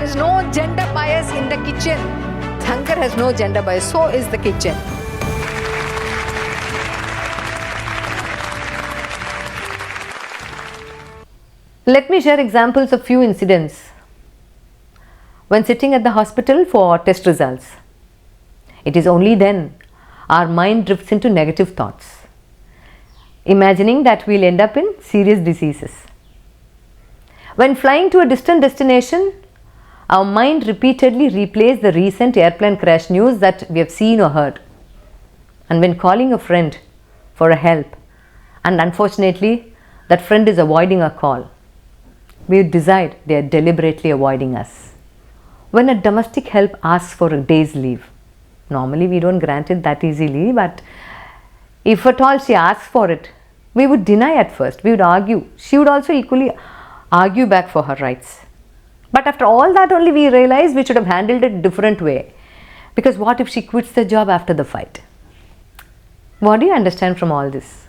There is no gender bias in the kitchen. Hunger has no gender bias, so is the kitchen. Let me share examples of few incidents. When sitting at the hospital for test results, it is only then our mind drifts into negative thoughts, imagining that we'll end up in serious diseases. When flying to a distant destination, our mind repeatedly replays the recent airplane crash news that we have seen or heard. And when calling a friend for a help, and unfortunately that friend is avoiding our call, we decide they are deliberately avoiding us. When a domestic help asks for a day's leave, normally we don't grant it that easily, but if at all she asks for it, we would deny at first, we would argue. She would also equally argue back for her rights. But after all that only we realize we should have handled it a different way. Because what if she quits the job after the fight? What do you understand from all this?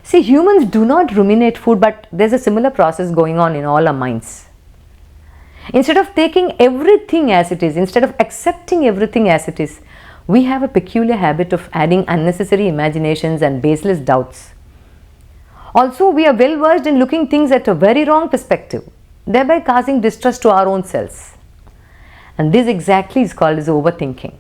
See, humans do not ruminate food, but there's a similar process going on in all our minds. Instead of taking everything as it is, instead of accepting everything as it is, we have a peculiar habit of adding unnecessary imaginations and baseless doubts. Also, we are well versed in looking things at a very wrong perspective, thereby causing distress to our own selves. And this exactly is called as overthinking.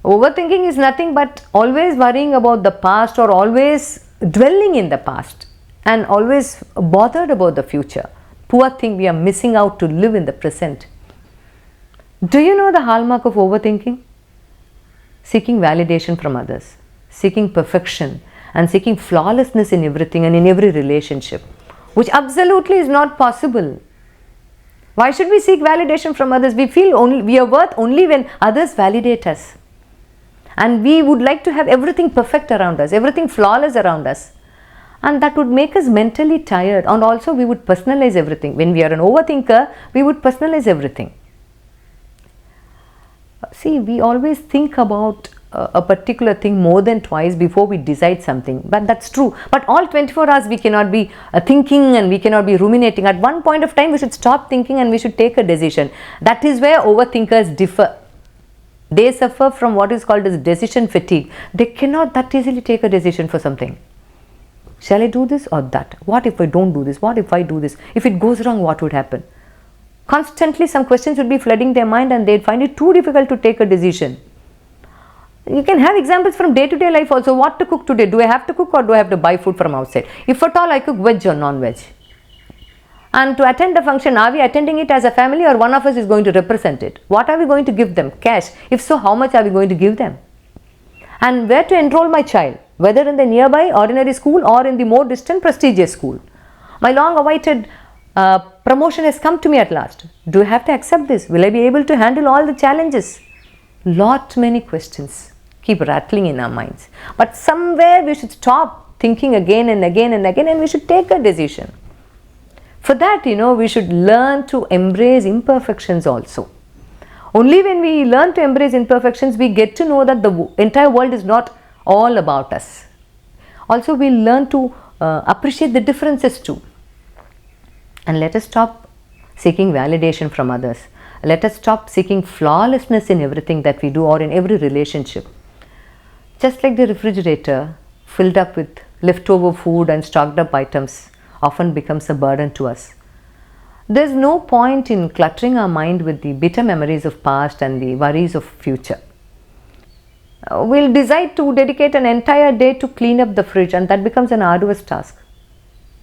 Overthinking is nothing but always worrying about the past or always dwelling in the past and always bothered about the future. Poor thing, we are missing out to live in the present. Do you know the hallmark of overthinking? Seeking validation from others, seeking perfection and seeking flawlessness in everything and in every relationship, which absolutely is not possible. Why should we seek validation from others? We feel we are worth only when others validate us. And we would like to have everything perfect around us, everything flawless around us. And that would make us mentally tired, and also we would personalize everything. When we are an overthinker, we would personalize everything. See, we always think about a particular thing more than twice before we decide something, but that's true. But all 24 hours we cannot be thinking and we cannot be ruminating. At one point of time we should stop thinking and we should take a decision. That is where overthinkers differ. They suffer from what is called as decision fatigue. They cannot that easily take a decision for something. Shall I do this or that? What if I don't do this? What if I do this? If it goes wrong, what would happen? Constantly some questions would be flooding their mind and they'd find it too difficult to take a decision. You can have examples from day-to-day life also. What to cook today? Do I have to cook or do I have to buy food from outside? If at all I cook, veg or non-veg? And to attend a function, are we attending it as a family or one of us is going to represent it? What are we going to give them? Cash. If so, how much are we going to give them? And where to enroll my child? Whether in the nearby ordinary school or in the more distant prestigious school. My long awaited promotion has come to me at last. Do I have to accept this? Will I be able to handle all the challenges? Lot many questions keep rattling in our minds. But somewhere we should stop thinking again and again and again and we should take a decision. For that, we should learn to embrace imperfections also. Only when we learn to embrace imperfections, we get to know that the entire world is not all about us. Also, we learn to appreciate the differences too. And let us stop seeking validation from others. Let us stop seeking flawlessness in everything that we do or in every relationship. Just like the refrigerator filled up with leftover food and stocked up items often becomes a burden to us. There is no point in cluttering our mind with the bitter memories of past and the worries of future. We'll decide to dedicate an entire day to clean up the fridge and that becomes an arduous task.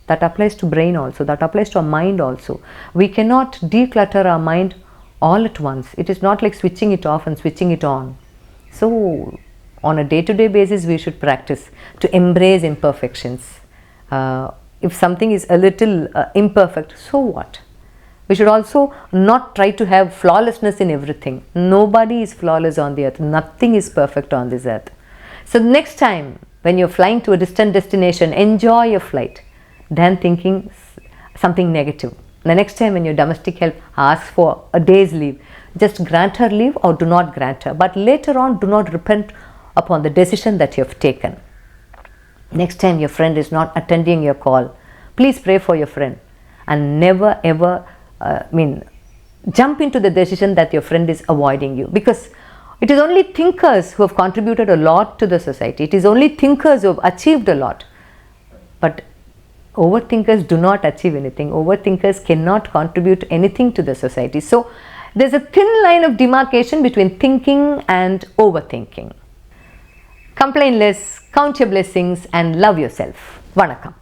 That applies to brain also, that applies to our mind also. We cannot declutter our mind all at once. It is not like switching it off and switching it on. So, on a day-to-day basis, we should practice to embrace imperfections. If something is a little imperfect, so what? We should also not try to have flawlessness in everything. Nobody is flawless on the earth. Nothing is perfect on this earth. So, next time when you're flying to a distant destination, enjoy your flight than thinking something negative. The next time when your domestic help asks for a day's leave, just grant her leave or do not grant her. But later on, do not repent upon the decision that you have taken. Next time your friend is not attending your call, please pray for your friend and never ever jump into the decision that your friend is avoiding you, because it is only thinkers who have contributed a lot to the society. It is only thinkers who have achieved a lot. But overthinkers do not achieve anything. Overthinkers cannot contribute anything to the society. So there's a thin line of demarcation between thinking and overthinking. Complain less, count your blessings, and love yourself. Vanakkam.